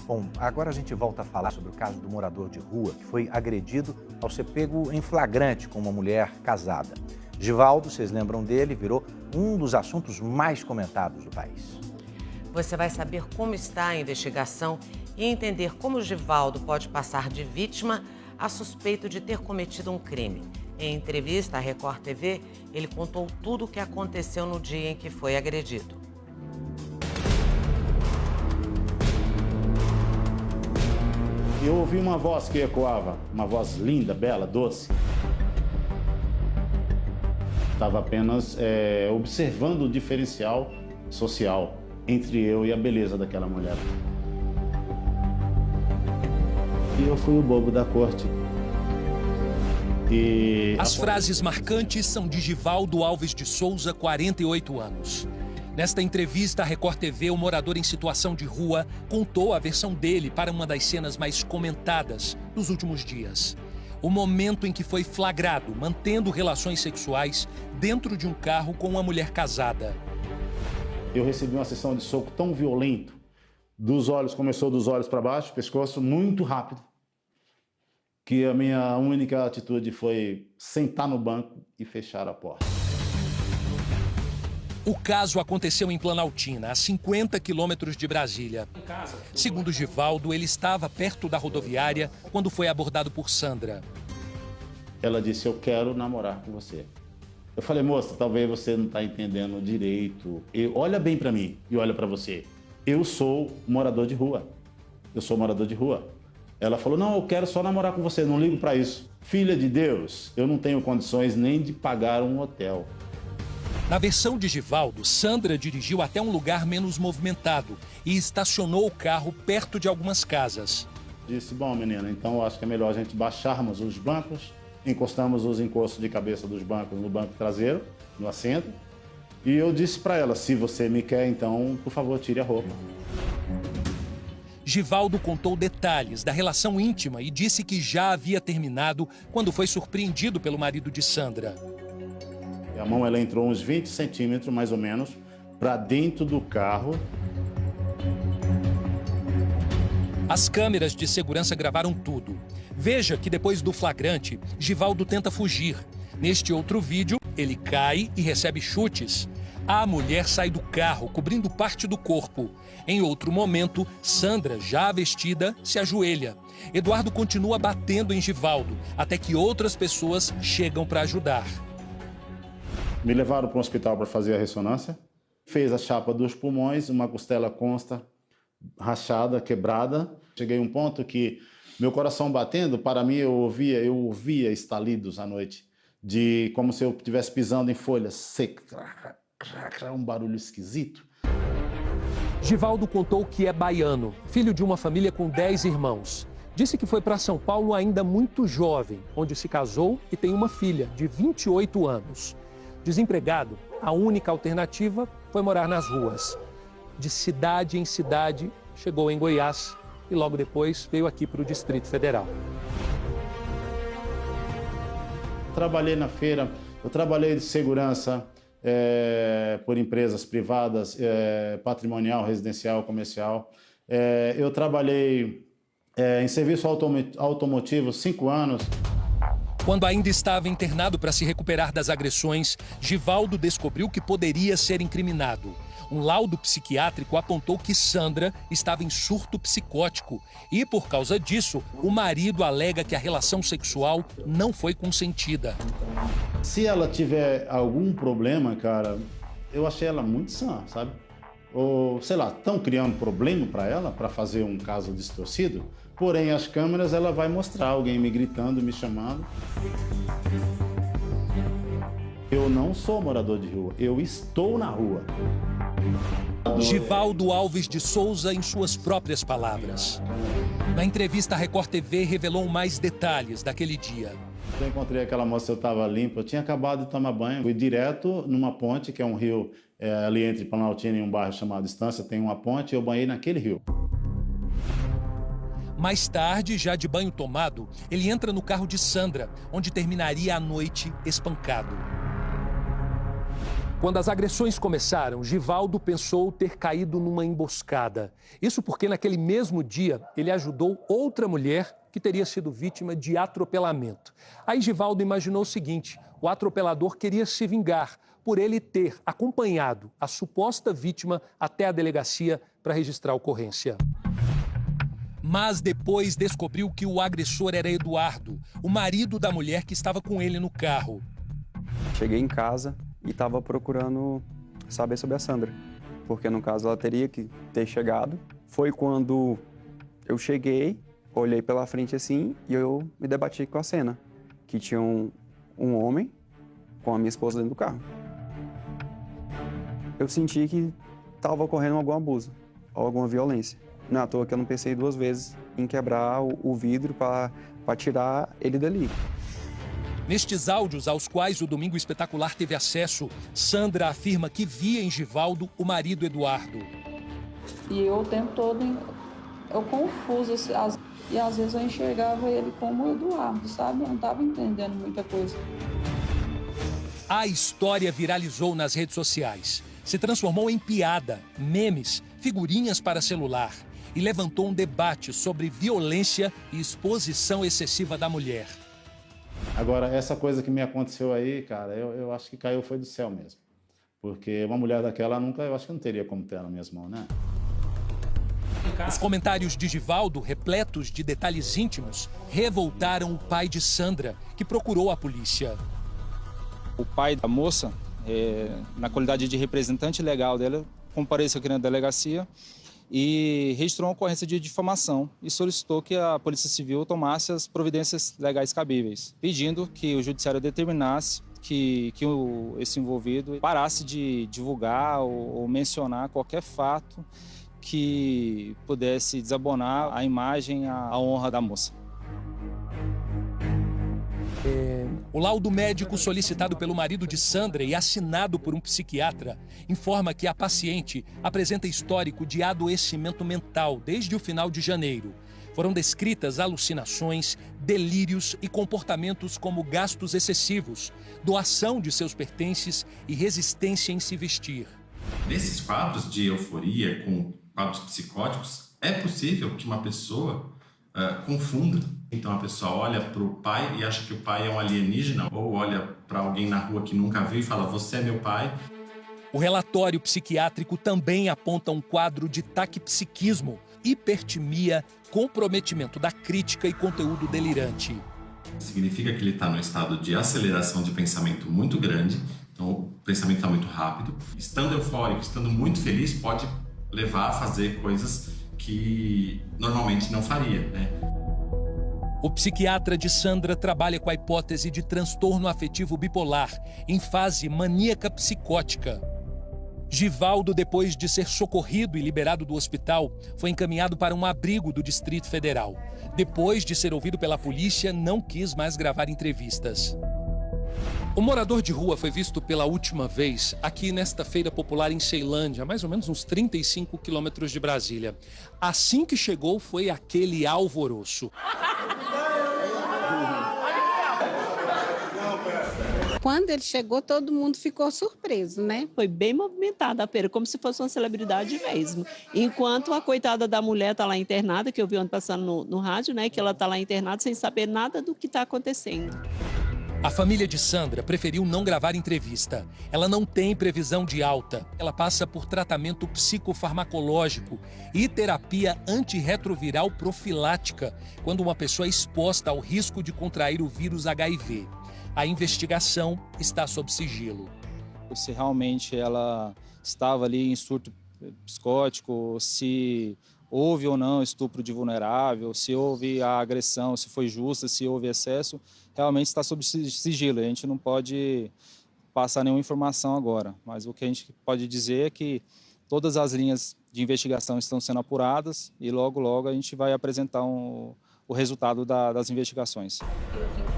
Bom, agora a gente volta a falar sobre o caso do morador de rua que foi agredido ao ser pego em flagrante com uma mulher casada. Givaldo, vocês lembram dele, virou um dos assuntos mais comentados do país. Você vai saber como está a investigação e entender como o Givaldo pode passar de vítima a suspeito de ter cometido um crime. Em entrevista à Record TV, ele contou tudo o que aconteceu no dia em que foi agredido. Eu ouvi uma voz que ecoava, uma voz linda, bela, doce. Estava apenas observando o diferencial social entre eu e a beleza daquela mulher. E eu fui o bobo da corte. As frases marcantes são de Givaldo Alves de Souza, 48 anos. Nesta entrevista à Record TV, o morador em situação de rua contou a versão dele para uma das cenas mais comentadas dos últimos dias. O momento em que foi flagrado mantendo relações sexuais dentro de um carro com uma mulher casada. Eu recebi uma sessão de soco tão violento, dos olhos, começou dos olhos para baixo, pescoço, muito rápido, que a minha única atitude foi sentar no banco e fechar a porta. O caso aconteceu em Planaltina, a 50 quilômetros de Brasília. Segundo Givaldo, ele estava perto da rodoviária quando foi abordado por Sandra. Ela disse, eu quero namorar com você. Eu falei, moça, talvez você não está entendendo direito. Olha bem para mim e olha para você. Eu sou morador de rua. Eu sou morador de rua. Ela falou, não, eu quero só namorar com você, não ligo para isso. Filha de Deus, eu não tenho condições nem de pagar um hotel. Na versão de Givaldo, Sandra dirigiu até um lugar menos movimentado e estacionou o carro perto de algumas casas. Disse, bom, menina, então eu acho que é melhor a gente baixarmos os bancos, encostamos os encostos de cabeça dos bancos no banco traseiro, no assento, e eu disse para ela, se você me quer, então, por favor, tire a roupa. Givaldo contou detalhes da relação íntima e disse que já havia terminado quando foi surpreendido pelo marido de Sandra. A mão ela entrou uns 20 centímetros, mais ou menos, para dentro do carro. As câmeras de segurança gravaram tudo. Veja que depois do flagrante, Givaldo tenta fugir. Neste outro vídeo, ele cai e recebe chutes. A mulher sai do carro, cobrindo parte do corpo. Em outro momento, Sandra, já vestida, se ajoelha. Eduardo continua batendo em Givaldo, até que outras pessoas chegam para ajudar. Me levaram para um hospital para fazer a ressonância. Fez a chapa dos pulmões, uma costela consta rachada, quebrada. Cheguei a um ponto que meu coração batendo, para mim eu ouvia estalidos à noite, de como se eu estivesse pisando em folhas secas. Um barulho esquisito. Givaldo contou que é baiano, filho de uma família com 10 irmãos. Disse que foi para São Paulo ainda muito jovem, onde se casou e tem uma filha de 28 anos. Desempregado, a única alternativa foi morar nas ruas. De cidade em cidade, chegou em Goiás e logo depois veio aqui para o Distrito Federal. Trabalhei na feira, eu trabalhei de segurança por empresas privadas, patrimonial, residencial, comercial. Eu trabalhei em serviço automotivo 5 anos. Quando ainda estava internado para se recuperar das agressões, Givaldo descobriu que poderia ser incriminado. Um laudo psiquiátrico apontou que Sandra estava em surto psicótico e, por causa disso, o marido alega que a relação sexual não foi consentida. Se ela tiver algum problema, cara, eu achei ela muito sã, sabe? Ou, sei lá, estão criando problema para ela, para fazer um caso distorcido? Porém, as câmeras, ela vai mostrar alguém me gritando, me chamando. Eu não sou morador de rua, eu estou na rua. Givaldo Alves de Souza, em suas próprias palavras. Na entrevista à Record TV, revelou mais detalhes daquele dia. Eu encontrei aquela moça, eu estava limpo, eu tinha acabado de tomar banho. Fui direto numa ponte, que é um rio ali entre Planaltina e um bairro chamado Estância, tem uma ponte, e eu banhei naquele rio. Mais tarde, já de banho tomado, ele entra no carro de Sandra, onde terminaria a noite espancado. Quando as agressões começaram, Givaldo pensou ter caído numa emboscada. Isso porque naquele mesmo dia ele ajudou outra mulher que teria sido vítima de atropelamento. Aí Givaldo imaginou o seguinte: o atropelador queria se vingar por ele ter acompanhado a suposta vítima até a delegacia para registrar a ocorrência. Mas depois descobriu que o agressor era Eduardo, o marido da mulher que estava com ele no carro. Cheguei em casa e estava procurando saber sobre a Sandra, porque no caso ela teria que ter chegado. Foi quando eu cheguei, olhei pela frente assim e eu me debati com a cena, que tinha um homem com a minha esposa dentro do carro. Eu senti que estava ocorrendo algum abuso, alguma violência. Não é à toa que eu não pensei duas vezes em quebrar o vidro para tirar ele dali. Nestes áudios aos quais o Domingo Espetacular teve acesso, Sandra afirma que via em Givaldo o marido Eduardo. E eu o tempo todo, eu confusa, e às vezes eu enxergava ele como Eduardo, sabe? Eu não estava entendendo muita coisa. A história viralizou nas redes sociais. Se transformou em piada, memes, figurinhas para celular e levantou um debate sobre violência e exposição excessiva da mulher. Agora, essa coisa que me aconteceu aí, cara, eu acho que caiu foi do céu mesmo. Porque uma mulher daquela eu acho que não teria como ter na minhas mãos, né? Os comentários de Givaldo, repletos de detalhes íntimos, revoltaram o pai de Sandra, que procurou a polícia. O pai da moça, na qualidade de representante legal dela, compareceu aqui na delegacia e registrou uma ocorrência de difamação e solicitou que a Polícia Civil tomasse as providências legais cabíveis, pedindo que o Judiciário determinasse que esse envolvido parasse de divulgar ou mencionar qualquer fato que pudesse desabonar a imagem, a honra da moça. O laudo médico solicitado pelo marido de Sandra e assinado por um psiquiatra informa que a paciente apresenta histórico de adoecimento mental desde o final de janeiro. Foram descritas alucinações, delírios e comportamentos como gastos excessivos, doação de seus pertences e resistência em se vestir. Nesses quadros de euforia com quadros psicóticos, é possível que uma pessoa confunda. Então a pessoa olha para o pai e acha que o pai é um alienígena, ou olha para alguém na rua que nunca viu e fala: "Você é meu pai". O relatório psiquiátrico também aponta um quadro de taquipsiquismo, hipertimia, comprometimento da crítica e conteúdo delirante. Significa que ele está no estado de aceleração de pensamento muito grande, então o pensamento está muito rápido. Estando eufórico, estando muito feliz, pode levar a fazer coisas que normalmente não faria, né? O psiquiatra de Sandra trabalha com a hipótese de transtorno afetivo bipolar, em fase maníaca psicótica. Givaldo, depois de ser socorrido e liberado do hospital, foi encaminhado para um abrigo do Distrito Federal. Depois de ser ouvido pela polícia, não quis mais gravar entrevistas. O morador de rua foi visto pela última vez aqui nesta feira popular em Ceilândia, mais ou menos uns 35 quilômetros de Brasília. Assim que chegou, foi aquele alvoroço. Quando ele chegou, todo mundo ficou surpreso, né? Foi bem movimentada a feira, como se fosse uma celebridade mesmo. Enquanto a coitada da mulher está lá internada, que eu vi ano passando no rádio, né? Que ela está lá internada sem saber nada do que está acontecendo. A família de Sandra preferiu não gravar entrevista. Ela não tem previsão de alta. Ela passa por tratamento psicofarmacológico e terapia antirretroviral profilática, quando uma pessoa é exposta ao risco de contrair o vírus HIV. A investigação está sob sigilo. Se realmente ela estava ali em surto psicótico, se houve ou não estupro de vulnerável, se houve a agressão, se foi justa, se houve excesso, realmente está sob sigilo. A gente não pode passar nenhuma informação agora, mas o que a gente pode dizer é que todas as linhas de investigação estão sendo apuradas e logo, logo a gente vai apresentar o resultado das investigações.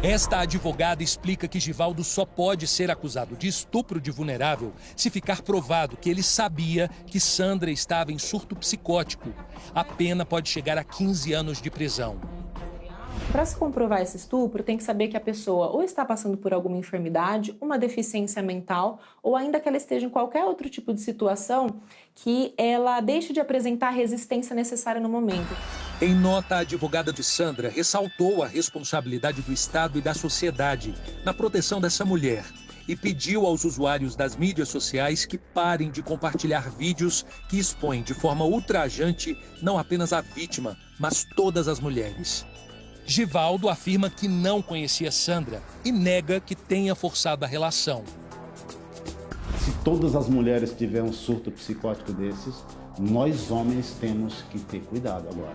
Esta advogada explica que Givaldo só pode ser acusado de estupro de vulnerável se ficar provado que ele sabia que Sandra estava em surto psicótico. A pena pode chegar a 15 anos de prisão. Para se comprovar esse estupro, tem que saber que a pessoa ou está passando por alguma enfermidade, uma deficiência mental, ou ainda que ela esteja em qualquer outro tipo de situação que ela deixe de apresentar a resistência necessária no momento. Em nota, a advogada de Sandra ressaltou a responsabilidade do Estado e da sociedade na proteção dessa mulher e pediu aos usuários das mídias sociais que parem de compartilhar vídeos que expõem de forma ultrajante não apenas a vítima, mas todas as mulheres. Givaldo afirma que não conhecia Sandra e nega que tenha forçado a relação. Se todas as mulheres tiverem um surto psicótico desses, nós homens temos que ter cuidado agora.